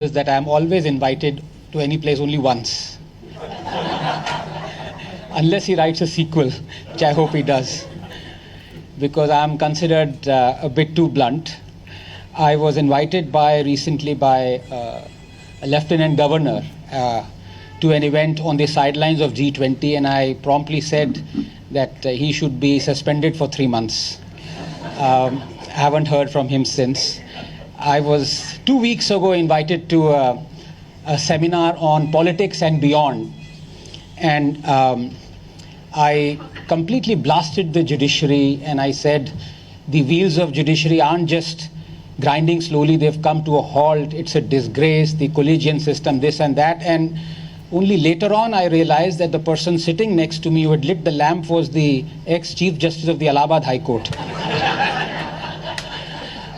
is that I am always invited to any place only once. Unless he writes a sequel, which I hope he does. Because I am considered a bit too blunt. I was invited recently by a lieutenant governor to an event on the sidelines of G20, and I promptly said that he should be suspended for 3 months. Haven't heard from him since. I was 2 weeks ago invited to a seminar on politics and beyond, and I completely blasted the judiciary, and I said the wheels of judiciary aren't just grinding slowly, they've come to a halt, it's a disgrace, the collegiate system, this and that. And only later on I realized that the person sitting next to me who had lit the lamp was the ex-Chief Justice of the Allahabad High Court.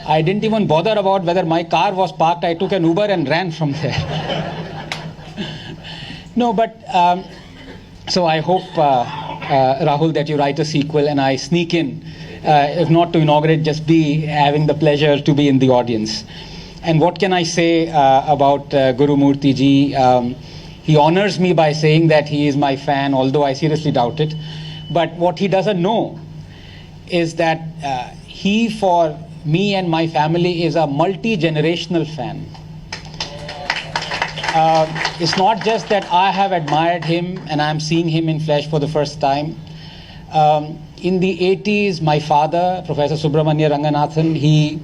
I didn't even bother about whether my car was parked. I took an Uber and ran from there. No, but so I hope, Rahul, that you write a sequel and I sneak in, if not to inaugurate, just be having the pleasure to be in the audience. And what can I say about Guru Murthy ji? He honors me by saying that he is my fan, although I seriously doubt it. But what he doesn't know is that he, for me and my family, is a multi-generational fan. It's not just that I have admired him and I'm seeing him in flesh for the first time. In the 80s, my father, Professor Subramanya Ranganathan, he,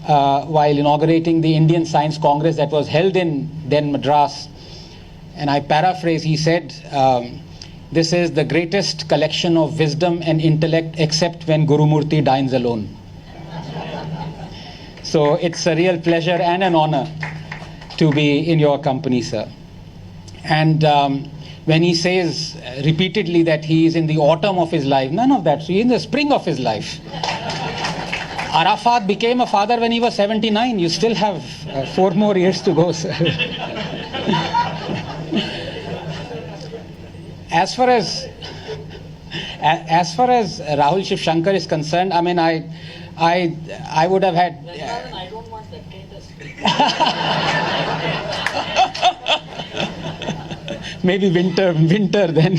while inaugurating the Indian Science Congress that was held in then Madras, and I paraphrase, he said, this is the greatest collection of wisdom and intellect except when Guru Murthy dines alone. So it's a real pleasure and an honor to be in your company, sir. And when he says repeatedly that he is in the autumn of his life, none of that. So he's in the spring of his life. Arafat became a father when he was 79. You still have 4 more years to go, sir. As far as Rahul Shiv Shankar is concerned, I mean, I would have had. I don't want spectators. Maybe winter then.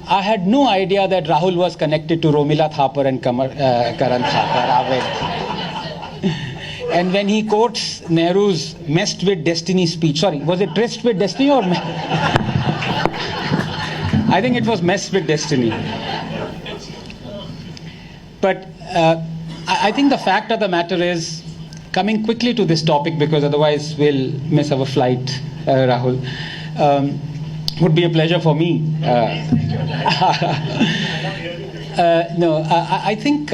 I had no idea that Rahul was connected to Romila Thapar and Karan Thapar. And when he quotes Nehru's "messed with destiny" speech, sorry, was it "tryst with destiny" or? I think it was "messed with destiny." But I think the fact of the matter is, coming quickly to this topic because otherwise we'll miss our flight, Rahul, would be a pleasure for me. I think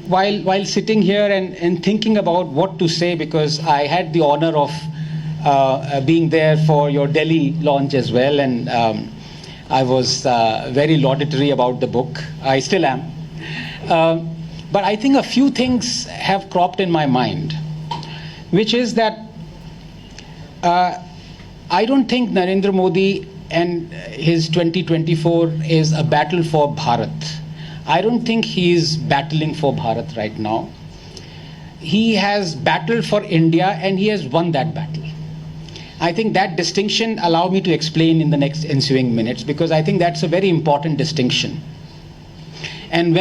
while sitting here and thinking about what to say, because I had the honor of being there for your Delhi launch as well, and I was very laudatory about the book. I still am. But I think a few things have cropped in my mind, which is that I don't think Narendra Modi and his 2024 is a battle for Bharat. I don't think he is battling for Bharat right now. He has battled for India and he has won that battle. I think that distinction allow me to explain in the next ensuing minutes, because I think that's a very important distinction. And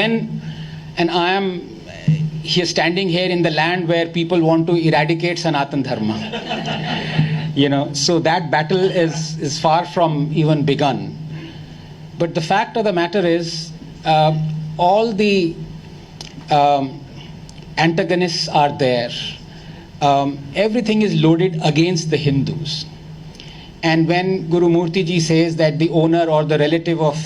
I am here standing here in the land where people want to eradicate Sanatan Dharma. So that battle is far from even begun. But the fact of the matter is, all the antagonists are there. Everything is loaded against the Hindus. And when Guru Murthy ji says that the owner or the relative of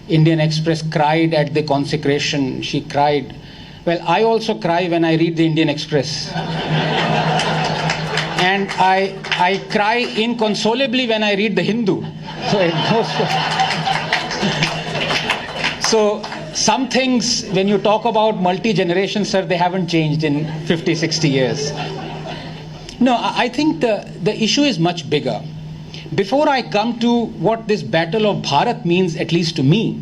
Indian Express cried at the consecration, she cried. Well, I also cry when I read the Indian Express. And I cry inconsolably when I read the Hindu. So it goes. So some things, when you talk about multi-generation, sir, they haven't changed in 50, 60 years. No, I think the issue is much bigger. Before I come to what this battle of Bharat means, at least to me,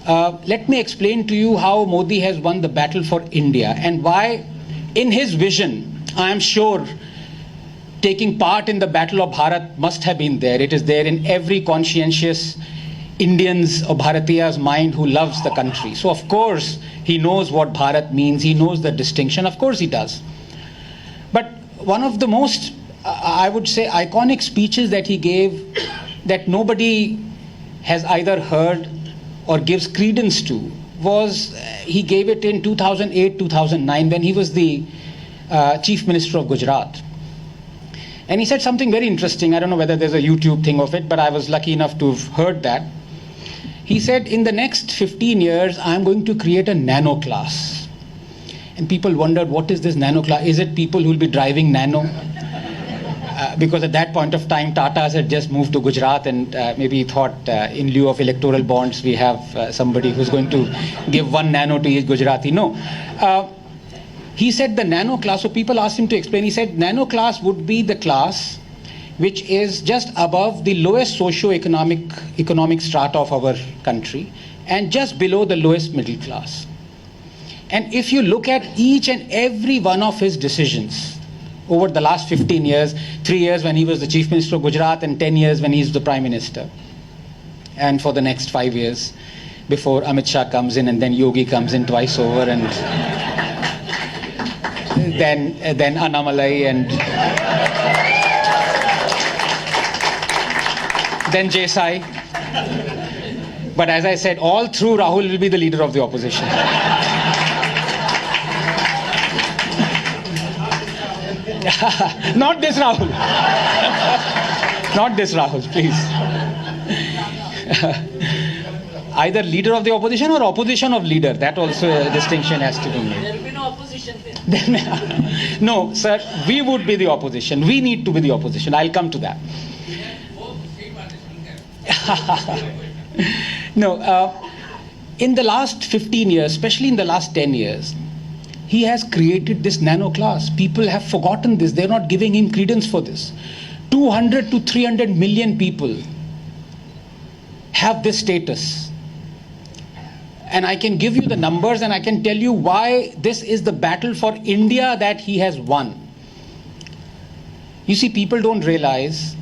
let me explain to you how Modi has won the battle for India and why, in his vision, I am sure taking part in the Battle of Bharat must have been there. It is there in every conscientious Indian's or Bharatiya's mind who loves the country. So of course he knows what Bharat means. He knows the distinction. Of course he does. But one of the most, I would say, iconic speeches that he gave that nobody has either heard or gives credence to was he gave it in 2008-2009 when he was the Chief Minister of Gujarat. And he said something very interesting. I don't know whether there's a YouTube thing of it, but I was lucky enough to have heard that. He said, in the next 15 years, I'm going to create a nano class. And people wondered, what is this nano class? Is it people who will be driving nano? Because at that point of time, Tata's had just moved to Gujarat, and maybe he thought in lieu of electoral bonds, we have somebody who's going to give 1 nano to each Gujarati. No. He said the nano class, so people asked him to explain. He said nano class would be the class which is just above the lowest socio-economic strata of our country and just below the lowest middle class. And if you look at each and every one of his decisions over the last 15 years, 3 years when he was the Chief Minister of Gujarat and 10 years when he's the Prime Minister, and for the next 5 years before Amit Shah comes in and then Yogi comes in twice over, and then Annamalai and then Jesai. But as I said, all through Rahul will be the leader of the opposition. Not this Rahul. Not this Rahul, please. Either leader of the opposition or opposition of leader. That also a distinction has to be made. There will be no opposition there. No, sir, we would be the opposition. We need to be the opposition. I'll come to that. No, in the last 15 years, especially in the last 10 years, he has created this nano class. People have forgotten this. They're not giving him credence for this. 200 to 300 million people have this status. And I can give you the numbers and I can tell you why this is the battle for India that he has won. You see, people don't realize,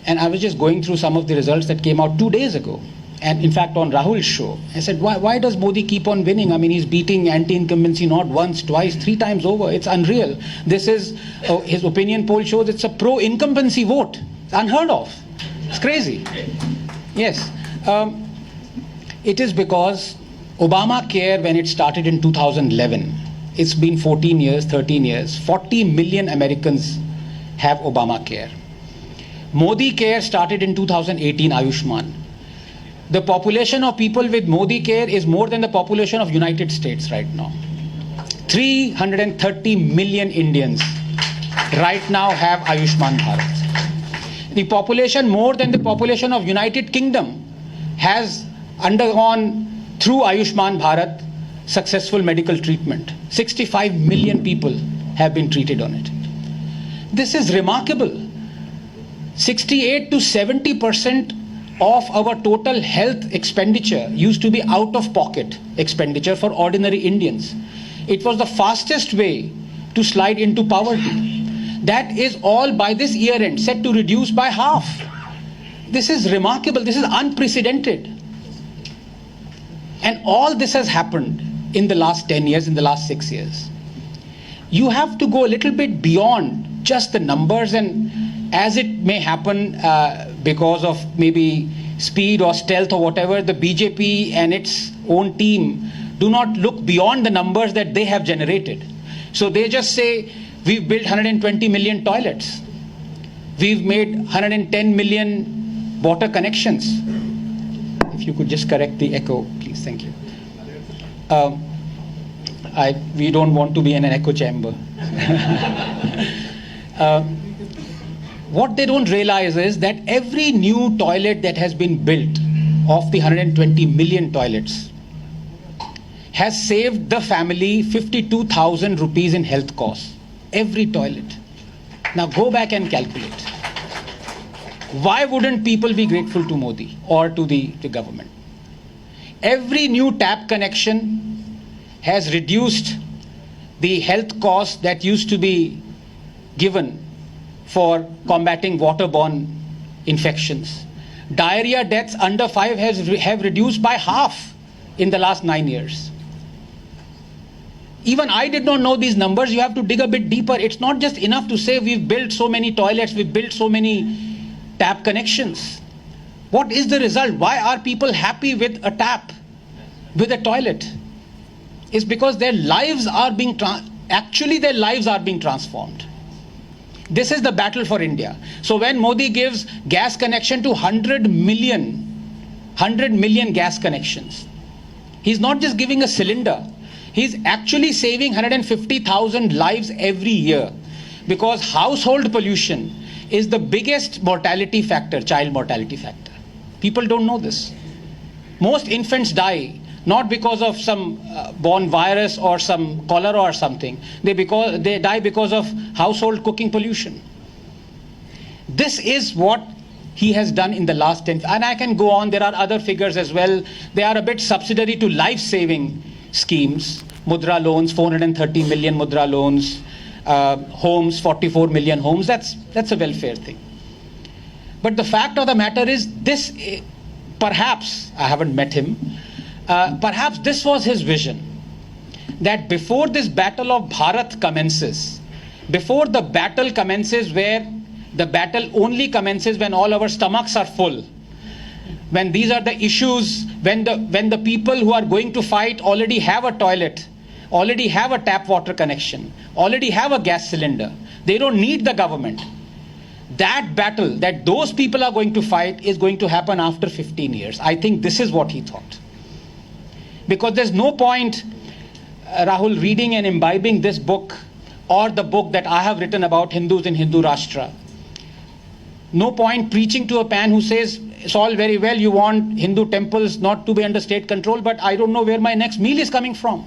and I was just going through some of the results that came out 2 days ago. And in fact, on Rahul's show, I said, why does Modi keep on winning? I mean, he's beating anti-incumbency not once, twice, 3 times over. It's unreal. This is, his opinion poll shows it's a pro-incumbency vote. It's unheard of. It's crazy. Yes. It is because Obamacare, when it started in 2011, it's been 14 years, 13 years, 40 million Americans have Obamacare. Modi Care started in 2018, Ayushman. The population of people with Modi Care is more than the population of United States right now. 330 million Indians right now have Ayushman Bharat. The population more than the population of United Kingdom has undergone through Ayushman Bharat successful medical treatment. 65 million people have been treated on it. This is remarkable. 68 to 70% of our total health expenditure used to be out-of-pocket expenditure for ordinary Indians. It was the fastest way to slide into poverty. That is all by this year end set to reduce by half. This is remarkable. This is unprecedented. And all this has happened in the last 10 years, in the last 6 years. You have to go a little bit beyond just the numbers, and as it may happen because of maybe speed or stealth or whatever, the BJP and its own team do not look beyond the numbers that they have generated. So they just say, we've built 120 million toilets. We've made 110 million water connections. If you could just correct the echo, please. Thank you. We don't want to be in an echo chamber. What they don't realize is that every new toilet that has been built of the 120 million toilets has saved the family 52,000 rupees in health costs. Every toilet. Now go back and calculate. Why wouldn't people be grateful to Modi or to the government? Every new tap connection has reduced the health costs that used to be given for combating waterborne infections. Diarrhea deaths under 5 have reduced by half in the last 9 years. Even I did not know these numbers. You have to dig a bit deeper. It's not just enough to say we've built so many toilets, we've built so many tap connections. What is the result? Why are people happy with a tap, with a toilet? It's because their lives are being their lives are being transformed. This is the battle for India. So when Modi gives gas connection to 100 million gas connections, he's not just giving a cylinder. He's actually saving 150,000 lives every year, because household pollution is the biggest mortality factor, child mortality factor. People don't know this. Most infants die not because of some born virus or some cholera or something. They die because of household cooking pollution. This is what he has done in the last 10, and I can go on. There are other figures as well. They are a bit subsidiary to life-saving schemes. Mudra loans, 430 million Mudra loans, homes, 44 million homes. That's a welfare thing. But the fact of the matter is, this, perhaps, I haven't met him, perhaps this was his vision, that before this battle of Bharat commences, before the battle commences, where the battle only commences when all our stomachs are full, when these are the issues, when the people who are going to fight already have a toilet, already have a tap water connection, already have a gas cylinder, they don't need the government. That battle that those people are going to fight is going to happen after 15 years. I think this is what he thought. Because there's no point, Rahul, reading and imbibing this book or the book that I have written about Hindus in Hindu Rashtra. No point preaching to a man who says, it's all very well, you want Hindu temples not to be under state control, but I don't know where my next meal is coming from.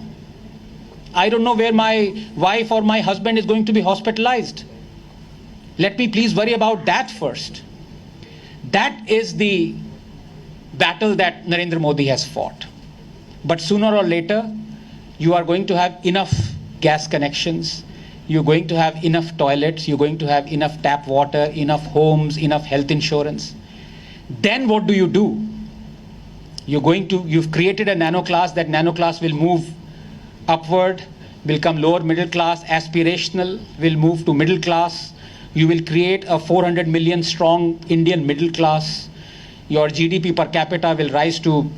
I don't know where my wife or my husband is going to be hospitalized. Let me please worry about that first. That is the battle that Narendra Modi has fought. But sooner or later, you are going to have enough gas connections, you're going to have enough toilets, you're going to have enough tap water, enough homes, enough health insurance. Then what do? You've created a nano class. That nano class will move upward, will come lower middle class, aspirational, will move to middle class. You will create a 400 million strong Indian middle class. Your GDP per capita will rise to,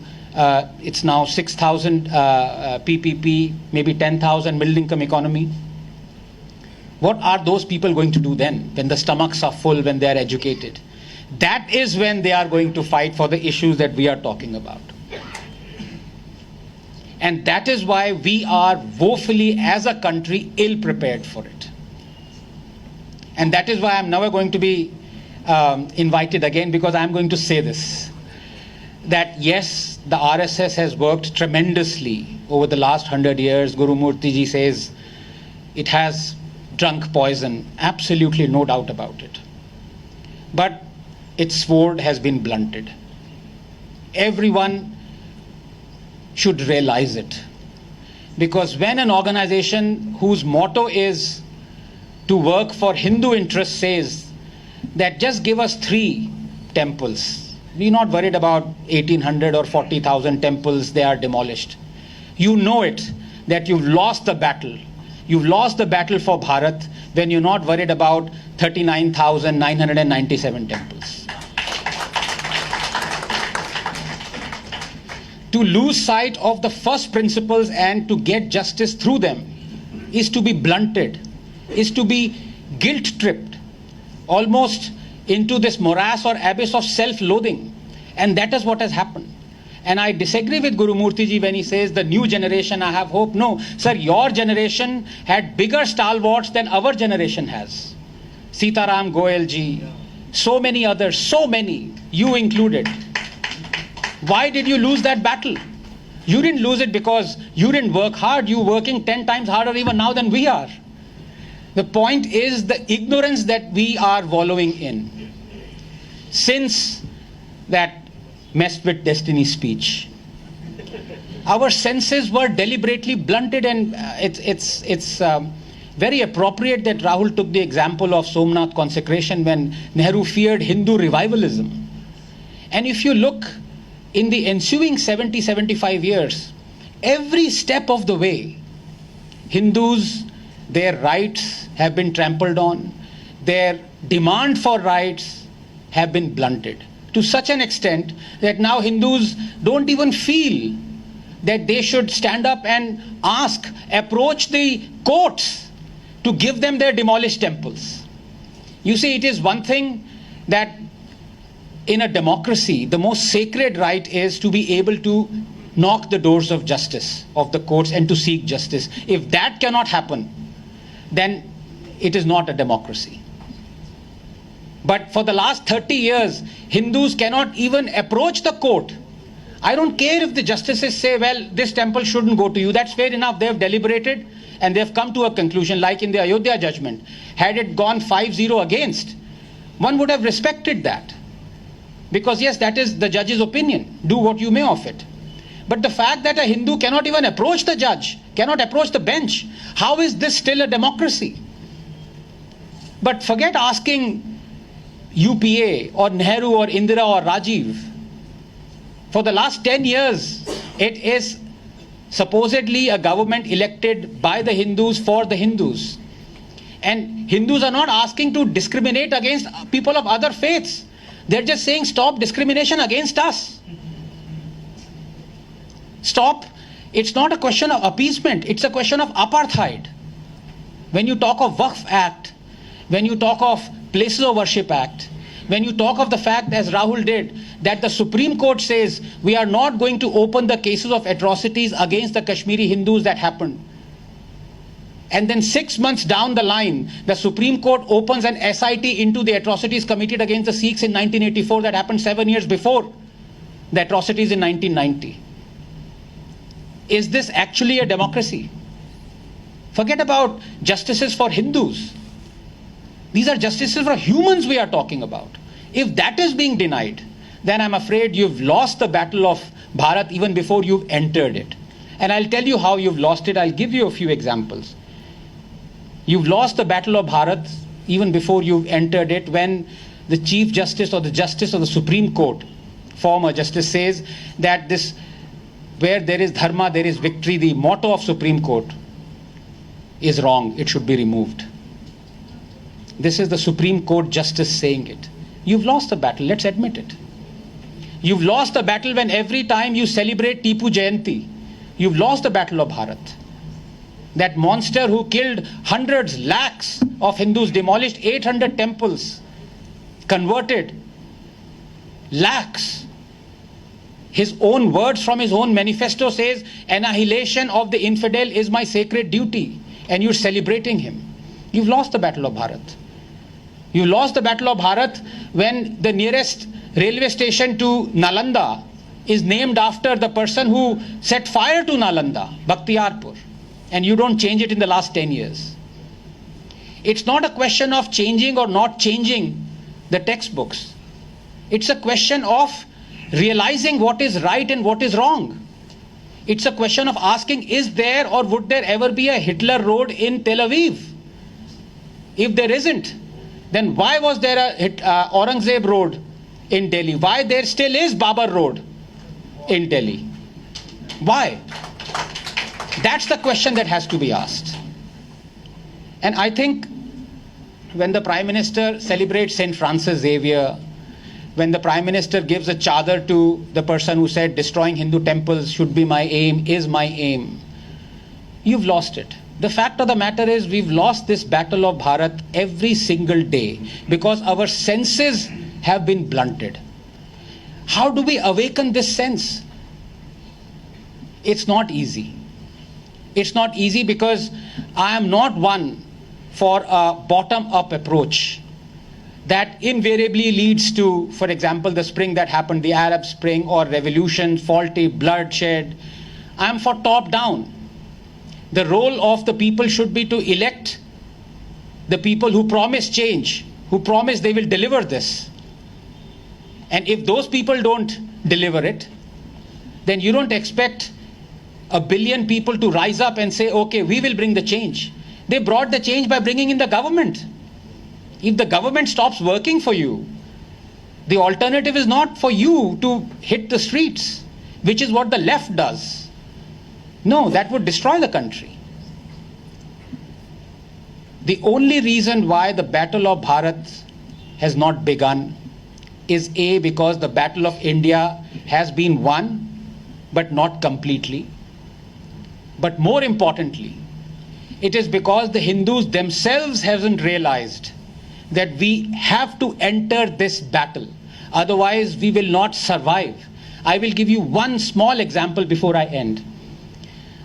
it's now 6,000 PPP, maybe 10,000 middle income economy. What are those people going to do then, when the stomachs are full, when they are educated? That is when they are going to fight for the issues that we are talking about. And that is why we are woefully, as a country, ill-prepared for it. And that is why I'm never going to be invited again, because I'm going to say this, that yes, the RSS has worked tremendously over the last 100 years. Guru Murthy ji says it has drunk poison, absolutely no doubt about it. But its sword has been blunted. Everyone should realize it. Because when an organization whose motto is to work for Hindu interests says that just give us 3 temples, we're not worried about 1,800 or 40,000 temples, they are demolished. You know it, that you've lost the battle. You've lost the battle for Bharat when you're not worried about 39,997 temples. To lose sight of the first principles and to get justice through them is to be blunted, is to be guilt-tripped, almost into this morass or abyss of self-loathing. And that is what has happened. And I disagree with Guru Murthy ji when he says the new generation, I have hope. No, sir, your generation had bigger stalwarts than our generation has. Sitaram Goel ji, so many others, so many, you included. Why did you lose that battle? You didn't lose it because you didn't work hard. You're working 10 times harder even now than we are. The point is the ignorance that we are wallowing in. Since that messed with destiny speech, our senses were deliberately blunted, and very appropriate that Rahul took the example of Somnath consecration when Nehru feared Hindu revivalism. And if you look in the ensuing 75 years, every step of the way, Hindus, their rights have been trampled on, their demand for rights have been blunted to such an extent that now Hindus don't even feel that they should stand up and approach the courts to give them their demolished temples. You see, it is one thing that in a democracy, the most sacred right is to be able to knock the doors of justice, of the courts, and to seek justice. If that cannot happen, then it is not a democracy. But for the last 30 years, Hindus cannot even approach the court. I don't care if the justices say, well, this temple shouldn't go to you. That's fair enough. They have deliberated and they have come to a conclusion, like in the Ayodhya judgment. Had it gone 5-0 against, one would have respected that. Because yes, that is the judge's opinion. Do what you may of it. But the fact that a Hindu cannot even approach the judge, cannot approach the bench, how is this still a democracy? But forget asking UPA or Nehru or Indira or Rajiv. For the last 10 years, it is supposedly a government elected by the Hindus for the Hindus. And Hindus are not asking to discriminate against people of other faiths. They're just saying stop discrimination against us. Stop. It's not a question of appeasement. It's a question of apartheid. When you talk of Waqf Act, when you talk of Places of Worship Act, when you talk of the fact, as Rahul did, that the Supreme Court says we are not going to open the cases of atrocities against the Kashmiri Hindus that happened. And then 6 months down the line, the Supreme Court opens an SIT into the atrocities committed against the Sikhs in 1984 that happened 7 years before the atrocities in 1990. Is this actually a democracy? Forget about justices for Hindus. These are justices for humans we are talking about. If that is being denied, then I'm afraid you've lost the battle of Bharat even before you've entered it. And I'll tell you how you've lost it. I'll give you a few examples. You've lost the battle of Bharat even before you've entered it when the Chief Justice or the Justice of the Supreme Court, former Justice, says that this, where there is dharma, there is victory. The motto of Supreme Court is wrong. It should be removed. This is the Supreme Court Justice saying it. You've lost the battle. Let's admit it. You've lost the battle when every time you celebrate Tipu Jayanti, you've lost the battle of Bharat. That monster who killed hundreds, lakhs of Hindus, demolished 800 temples, converted lakhs. His own words from his own manifesto says, annihilation of the infidel is my sacred duty. And you're celebrating him. You've lost the battle of Bharat. You lost the battle of Bharat when the nearest railway station to Nalanda is named after the person who set fire to Nalanda, Bakhtiyarpur. And you don't change it in the last 10 years. It's not a question of changing or not changing the textbooks. It's a question of realizing what is right and what is wrong. It's a question of asking, is there or would there ever be a Hitler Road in Tel Aviv? If there isn't, then why was there a Aurangzeb Road in Delhi? Why there still is Babar Road in Delhi? Why? That's the question that has to be asked. And I think when the Prime Minister celebrates St. Francis Xavier, when the Prime Minister gives a chadar to the person who said destroying Hindu temples should be my aim, is my aim, you've lost it. The fact of the matter is we've lost this battle of Bharat every single day because our senses have been blunted. How do we awaken this sense? It's not easy. It's not easy because I am not one for a bottom-up approach that invariably leads to, for example, the spring that happened, the Arab Spring or revolution, faulty bloodshed. I am for top-down. The role of the people should be to elect the people who promise change, who promise they will deliver this. And if those people don't deliver it, then you don't expect a billion people to rise up and say, okay, we will bring the change. They brought the change by bringing in the government. If the government stops working for you, the alternative is not for you to hit the streets, which is what the left does. No, that would destroy the country. The only reason why the Battle of Bharat has not begun is A, because the Battle of India has been won, but not completely. But more importantly, it is because the Hindus themselves haven't realized that we have to enter this battle. Otherwise, we will not survive. I will give you one small example before I end.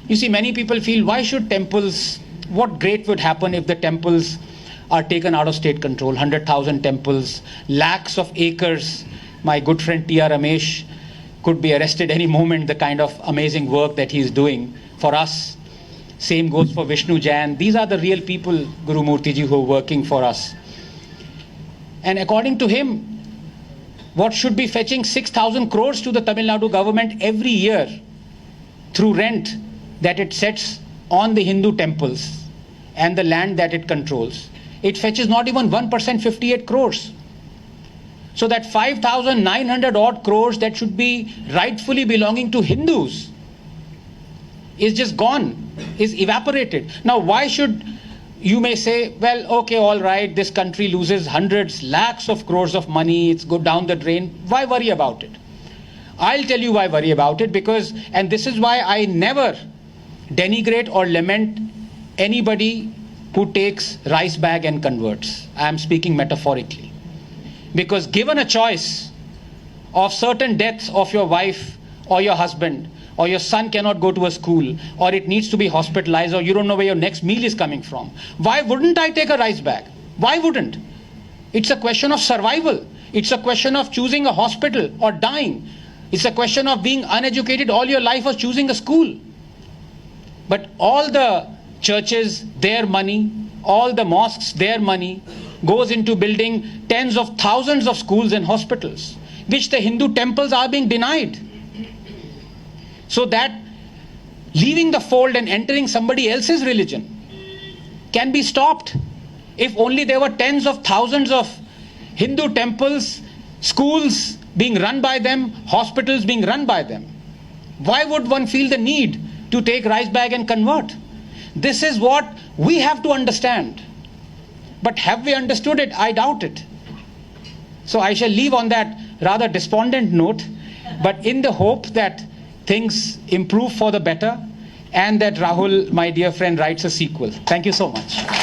You see, many people feel, why should temples, what great would happen if the temples are taken out of state control? 100,000 temples, lakhs of acres. My good friend T.R. Ramesh could be arrested any moment, the kind of amazing work that he is doing for us. Same goes for Vishnu Jain. These are the real people, Guru Murthy ji, who are working for us. And according to him, what should be fetching 6,000 crores to the Tamil Nadu government every year through rent that it sets on the Hindu temples and the land that it controls, it fetches not even 1%, 58 crores. So that 5,900 odd crores that should be rightfully belonging to Hindus is just gone, is evaporated. Now, why should, you may say, well, okay, all right, this country loses hundreds, lakhs of crores of money, it's go down the drain. Why worry about it? I'll tell you why worry about it, because, and this is why I never denigrate or lament anybody who takes rice bag and converts. I am speaking metaphorically. Because given a choice of certain deaths of your wife or your husband, or your son cannot go to a school, or it needs to be hospitalized, or you don't know where your next meal is coming from, why wouldn't I take a rice bag? Why wouldn't? It's a question of survival. It's a question of choosing a hospital or dying. It's a question of being uneducated all your life or choosing a school. But all the churches, their money, all the mosques, their money goes into building tens of thousands of schools and hospitals, which the Hindu temples are being denied. So that leaving the fold and entering somebody else's religion can be stopped. If only there were tens of thousands of Hindu temples, schools being run by them, hospitals being run by them, why would one feel the need to take rice bag and convert? This is what we have to understand. But have we understood it? I doubt it. So I shall leave on that rather despondent note, but in the hope that things improve for the better and that Rahul, my dear friend, writes a sequel. Thank you so much.